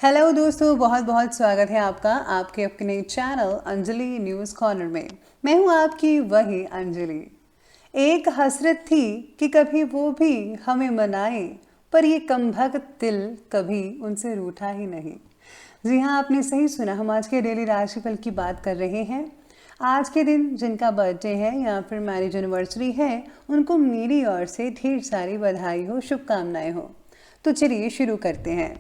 Hello दोस्तों, बहुत बहुत स्वागत है आपका आपके अपने चैनल अंजलि न्यूज़ कॉर्नर में। मैं हूं आपकी वही अंजलि। एक हसरत थी कि कभी वो भी हमें मनाए, पर ये कमबख्त दिल कभी उनसे रूठा ही नहीं। जी हाँ, आपने सही सुना। हम आज के डेली राशिफल की बात कर रहे हैं। आज के दिन जिनका बर्थडे है या फिर मैरिज एनिवर्सरी है, उनको मेरी ओर से ढेर सारी बधाई हो, शुभकामनाएं हो। तो चलिए शुरू करते हैं।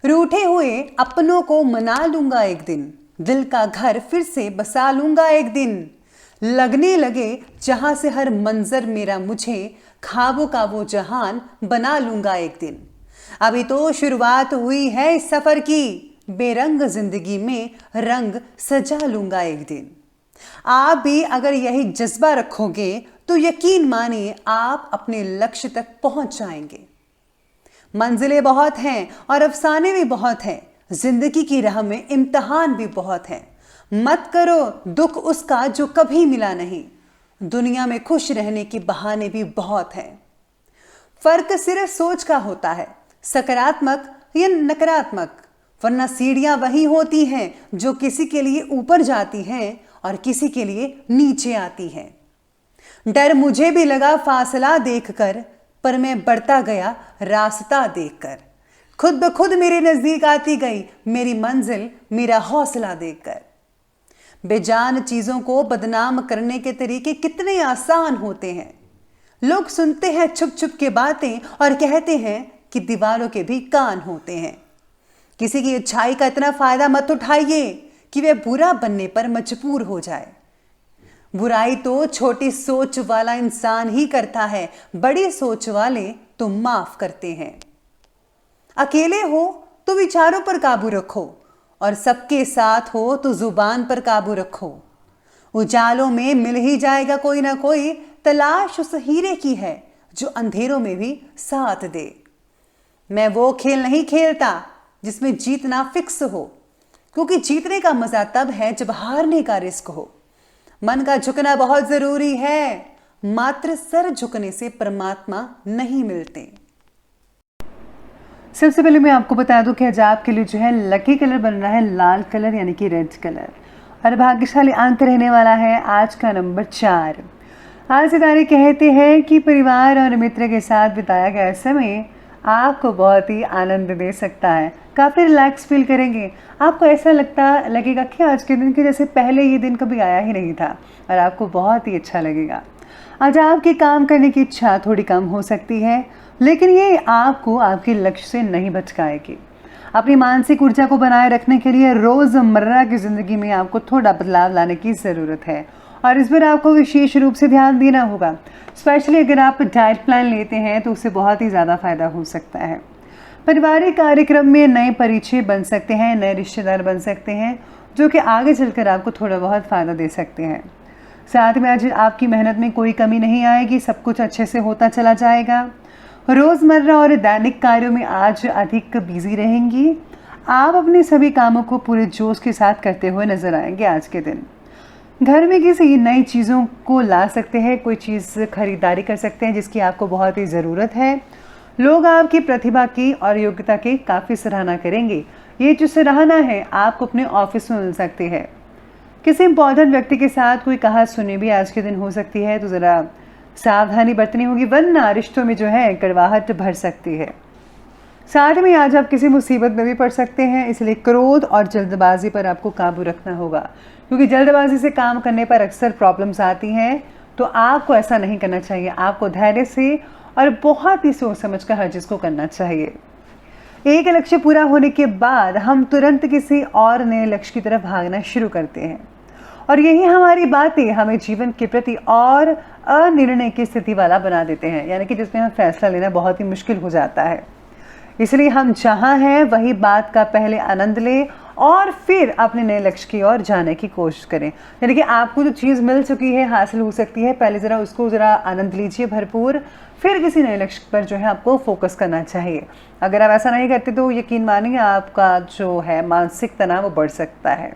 रूठे हुए अपनों को मना लूंगा एक दिन, दिल का घर फिर से बसा लूंगा एक दिन। लगने लगे जहां से हर मंजर मेरा मुझे, ख्वाबों का वो जहान बना लूंगा एक दिन। अभी तो शुरुआत हुई है इस सफर की, बेरंग जिंदगी में रंग सजा लूंगा एक दिन। आप भी अगर यही जज्बा रखोगे तो यकीन मानिए आप अपने लक्ष्य तक पहुंच जाएंगे। मंजिलें बहुत हैं और अफसाने भी बहुत हैं, जिंदगी की राह में इम्तिहान भी बहुत हैं। मत करो दुख उसका जो कभी मिला नहीं, दुनिया में खुश रहने के बहाने भी बहुत हैं। फर्क सिर्फ सोच का होता है, सकारात्मक या नकारात्मक, वरना सीढ़ियां वही होती हैं जो किसी के लिए ऊपर जाती हैं और किसी के लिए नीचे आती हैं। डर मुझे भी लगा फासला देखकर, पर मैं बढ़ता गया रास्ता देखकर। खुद ब खुद मेरे नजदीक आती गई मेरी मंजिल, मेरा हौसला देखकर। बेजान चीजों को बदनाम करने के तरीके कितने आसान होते हैं। लोग सुनते हैं छुप छुप के बातें और कहते हैं कि दीवारों के भी कान होते हैं। किसी की अच्छाई का इतना फायदा मत उठाइए कि वह बुरा बनने पर मजबूर हो जाए। बुराई तो छोटी सोच वाला इंसान ही करता है, बड़ी सोच वाले तो माफ करते हैं। अकेले हो तो विचारों पर काबू रखो, और सबके साथ हो तो जुबान पर काबू रखो। उजालों में मिल ही जाएगा कोई ना कोई, तलाश उस हीरे की है जो अंधेरों में भी साथ दे। मैं वो खेल नहीं खेलता जिसमें जीतना फिक्स हो, क्योंकि जीतने का मजा तब है जब हारने का रिस्क हो। मन का झुकना बहुत जरूरी है, मात्र सर झुकने से परमात्मा नहीं मिलते। सबसे पहले मैं आपको बता दूं कि आज आपके लिए जो है लकी कलर बन रहा है लाल कलर, यानी कि रेड कलर। और भाग्यशाली अंक रहने वाला है आज का नंबर 4। आज सितारे कहते हैं कि परिवार और मित्र के साथ बिताया गया समय आपको बहुत ही आनंद दे सकता है। काफ़ी रिलैक्स फील करेंगे। आपको ऐसा लगेगा कि आज के दिन के जैसे पहले ये दिन कभी आया ही नहीं था, और आपको बहुत ही अच्छा लगेगा। आज आपके काम करने की इच्छा थोड़ी कम हो सकती है, लेकिन ये आपको आपके लक्ष्य से नहीं भटकाएगी। अपनी मानसिक ऊर्जा को बनाए रखने के लिए रोज़मर्रा की ज़िंदगी में आपको थोड़ा बदलाव लाने की ज़रूरत है, और इस पर आपको विशेष रूप से ध्यान देना होगा। स्पेशली अगर आप डाइट प्लान लेते हैं तो उससे बहुत ही ज़्यादा फायदा हो सकता है। पारिवारिक कार्यक्रम में नए परिचय बन सकते हैं, नए रिश्तेदार बन सकते हैं, जो कि आगे चलकर आपको थोड़ा बहुत फ़ायदा दे सकते हैं। साथ में आज आपकी मेहनत में कोई कमी नहीं आएगी, सब कुछ अच्छे से होता चला जाएगा। रोज़मर्रा और दैनिक कार्यों में आज अधिक बिजी रहेंगी। आप अपने सभी कामों को पूरे जोश के साथ करते हुए नजर आएंगे आज के दिन। घर में किसी नई चीज़ों को ला सकते हैं, कोई चीज़ खरीदारी कर सकते हैं जिसकी आपको बहुत ही ज़रूरत है। लोग आपकी प्रतिभा की और योग्यता की काफ़ी सराहना करेंगे। ये जो सराहना है आपको अपने ऑफिस में मिल सकती है। किसी इंपॉर्टेंट व्यक्ति के साथ कोई कहा सुनी भी आज के दिन हो सकती है, तो ज़रा सावधानी बरतनी होगी, वरना रिश्तों में जो है कड़वाहट भर सकती है। साथ में आज आप किसी मुसीबत में भी पड़ सकते हैं, इसलिए क्रोध और जल्दबाजी पर आपको काबू रखना होगा, क्योंकि जल्दबाजी से काम करने पर अक्सर प्रॉब्लम्स आती हैं। तो आपको ऐसा नहीं करना चाहिए। आपको धैर्य से और बहुत ही सोच समझ कर हर चीज़ को करना चाहिए। एक लक्ष्य पूरा होने के बाद हम तुरंत किसी और नए लक्ष्य की तरफ भागना शुरू करते हैं, और यही हमारी बातें हमें जीवन के प्रति और अनिर्णय की स्थिति वाला बना देते हैं, यानी कि जिसमें हम फैसला लेना बहुत ही मुश्किल हो जाता है। इसलिए हम जहाँ हैं वही बात का पहले आनंद लें और फिर अपने नए लक्ष्य की ओर जाने की कोशिश करें। यानी कि आपको जो चीज़ मिल चुकी है, हासिल हो सकती है, पहले ज़रा उसको ज़रा आनंद लीजिए भरपूर, फिर किसी नए लक्ष्य पर जो है आपको फोकस करना चाहिए। अगर आप ऐसा नहीं करते तो यकीन मानिए आपका जो है मानसिक तनाव वो बढ़ सकता है।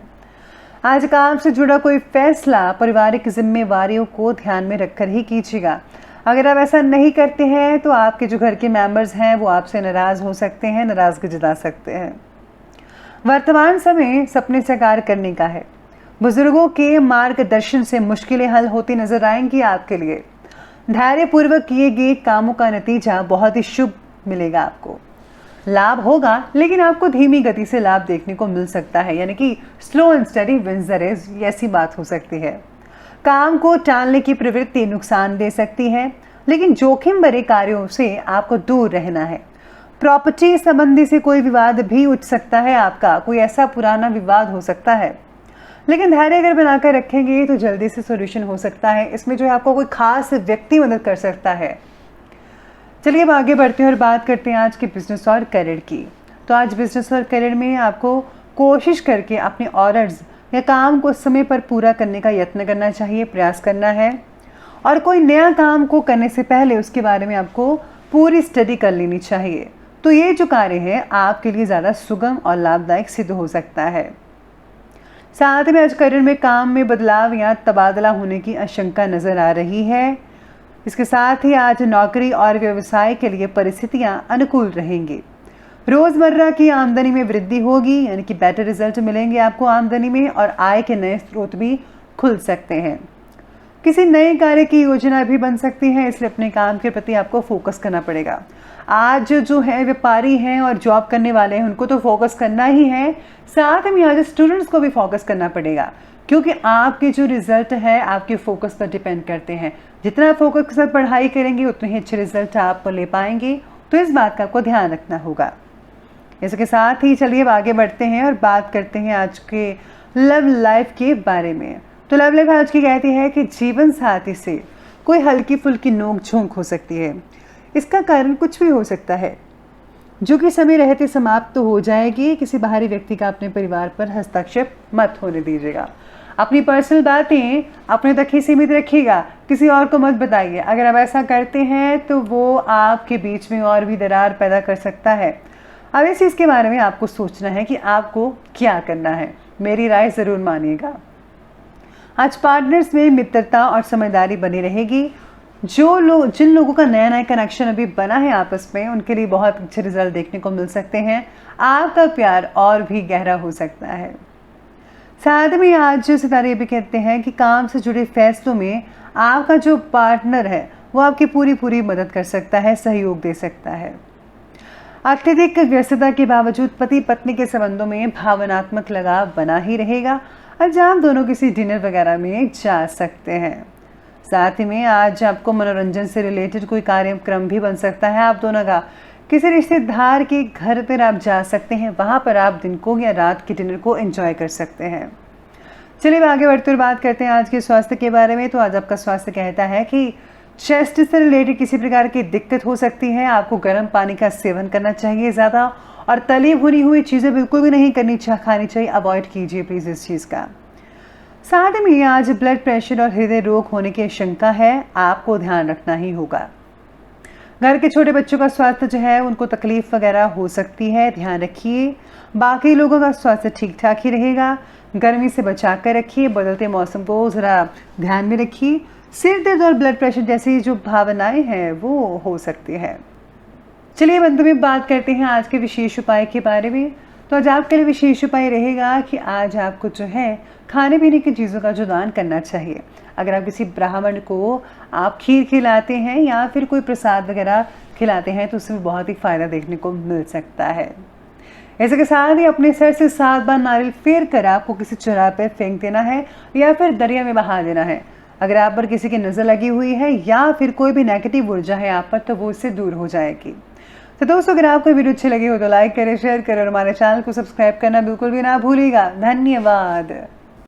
आज काम से जुड़ा कोई फैसला पारिवारिक जिम्मेवारियों को ध्यान में रखकर ही कीजिएगा। अगर आप ऐसा नहीं करते हैं तो आपके जो घर के मेंबर्स हैं वो आपसे नाराज़ हो सकते हैं, नाराज़गी जता सकते हैं। वर्तमान समय सपने साकार करने का है। बुजुर्गों के मार्गदर्शन से मुश्किलें हल होती नजर आएंगी आपके लिए। धैर्यपूर्वक किए गए कामों का नतीजा बहुत ही शुभ मिलेगा आपको। लाभ होगा, लेकिन आपको धीमी गति से लाभ देखने को मिल सकता है, यानी कि slow and steady wins the race, ऐसी बात हो सकती है। काम को टालने की प्रवृत्ति नुकसान दे सकती है, लेकिन जोखिम भरे कार्यों से आपको दूर रहना है। प्रॉपर्टी संबंधी से कोई विवाद भी उठ सकता है आपका, कोई ऐसा पुराना विवाद हो सकता है, लेकिन धैर्य अगर बनाकर रखेंगे तो जल्दी से सॉल्यूशन हो सकता है। इसमें जो है आपको कोई खास व्यक्ति मदद कर सकता है। चलिए अब आगे बढ़ते हैं और बात करते हैं आज के बिजनेस और करियर की। तो आज बिजनेस और करियर में आपको कोशिश करके अपने ऑर्डर्स या काम को समय पर पूरा करने का यत्न करना चाहिए, प्रयास करना है। और कोई नया काम को करने से पहले उसके बारे में आपको पूरी स्टडी कर लेनी चाहिए। तो ये जो कार्य है आपके लिए ज़्यादा सुगम और लाभदायक सिद्ध हो सकता है। साथ में आज करियर में काम में बदलाव या तबादला होने की आशंका नजर आ रही है। इसके साथ ही आज नौकरी और व्यवसाय के लिए परिस्थितियां अनुकूल रहेंगी। रोजमर्रा की आमदनी में वृद्धि होगी, यानी कि बेटर रिजल्ट मिलेंगे आपको आमदनी में, और आय के नए स्रोत भी खुल सकते हैं। किसी नए कार्य की योजना भी बन सकती है, इसलिए अपने काम के प्रति आपको फोकस करना पड़ेगा। आज जो है व्यापारी हैं और जॉब करने वाले हैं उनको तो फोकस करना ही है, साथ में आज स्टूडेंट्स को भी फोकस करना पड़ेगा, क्योंकि आपके जो रिजल्ट है आपके फोकस पर डिपेंड करते हैं। जितना फोकस के साथ पढ़ाई करेंगे उतने ही अच्छे रिजल्ट आप ले पाएंगे, तो इस बात का आपको ध्यान रखना होगा। इसके साथ ही चलिए अब आगे बढ़ते हैं और बात करते हैं आज के लव लाइफ के बारे में। तो लव लाइफ आज की कहती है कि जीवन साथी से कोई हल्की फुल्की नोक झोंक हो सकती है। इसका कारण कुछ भी हो सकता है, जो कि समय रहते समाप्त तो हो जाएगी। किसी बाहरी व्यक्ति का अपने परिवार पर हस्तक्षेप मत होने दीजिएगा। अपनी पर्सनल बातें अपने तक ही सीमित रखिएगा, किसी और को मत बताइए। अगर आप ऐसा करते हैं तो वो आपके बीच में और भी दरार पैदा कर सकता है। अब इस चीज़ के बारे में आपको सोचना है कि आपको क्या करना है। मेरी राय ज़रूर मानिएगा। आज पार्टनर्स में मित्रता और समझदारी बनी रहेगी। जिन लोगों का नया नया कनेक्शन अभी बना है आपस में, उनके लिए बहुत अच्छे रिजल्ट देखने को मिल सकते हैं। आपका प्यार और भी गहरा हो सकता है। साथ में आज सितारे भी कहते हैं कि काम से जुड़े फैसलों में आपका जो पार्टनर है वो आपकी पूरी मदद कर सकता है, सहयोग दे सकता है। अत्यधिक व्यस्तता के बावजूद पति पत्नी के संबंधों में भावनात्मक लगाव बना ही रहेगा। आज आप दोनों किसी डिनर वगैरह में जा सकते हैं। साथ ही में आज आपको मनोरंजन से रिलेटेड कोई कार्यक्रम भी बन सकता है आप दोनों का। किसी रिश्तेदार के घर पर आप जा सकते हैं, वहाँ पर आप दिन को या रात के डिनर को एंजॉय कर सकते हैं। चलिए आगे बढ़ते हुए बात करते हैं आज के स्वास्थ्य के बारे में। तो आज आपका स्वास्थ्य कहता है कि चेस्ट से रिलेटेड किसी प्रकार की दिक्कत हो सकती है। आपको गर्म पानी का सेवन करना चाहिए ज़्यादा, और तली भुनी हुई चीज़ें बिल्कुल भी नहीं खानी चाहिए। अवॉइड कीजिए प्लीज़ इस चीज़ का। साथ में आज ब्लड प्रेशर और हृदय रोग होने की आशंका है, आपको ध्यान रखना ही होगा। घर के छोटे बच्चों का स्वास्थ्य जो है उनको तकलीफ वगैरह हो सकती है, ध्यान रखिए। बाकी लोगों का स्वास्थ्य ठीक ठाक ही रहेगा। गर्मी से बचा कर रखिए, बदलते मौसम को ज़रा ध्यान में रखिए। सिर दर्द और ब्लड प्रेशर जैसी जो भावनाएं हैं वो हो सकती है। चलिए अंत में बात करते हैं आज के विशेष उपाय के बारे में। तो आज आपके लिए विशेष उपाय रहेगा कि आज आपको जो है खाने पीने की चीज़ों का जो दान करना चाहिए। अगर आप किसी ब्राह्मण को आप खीर खिलाते हैं या फिर कोई प्रसाद वगैरह खिलाते हैं तो उसमें बहुत ही फ़ायदा देखने को मिल सकता है। ऐसे के साथ ही अपने सर से 7 बार नारियल फेर कर आपको किसी चौराहे पर फेंक देना है या फिर दरिया में बहा देना है। अगर आप पर किसी की नज़र लगी हुई है या फिर कोई भी नेगेटिव ऊर्जा है आप पर, तो वो इससे दूर हो जाएगी। तो दोस्तों, अगर आपको वीडियो अच्छी लगी हो तो लाइक करें, शेयर करें और हमारे चैनल को सब्सक्राइब करना बिल्कुल भी ना भूलिएगा। धन्यवाद।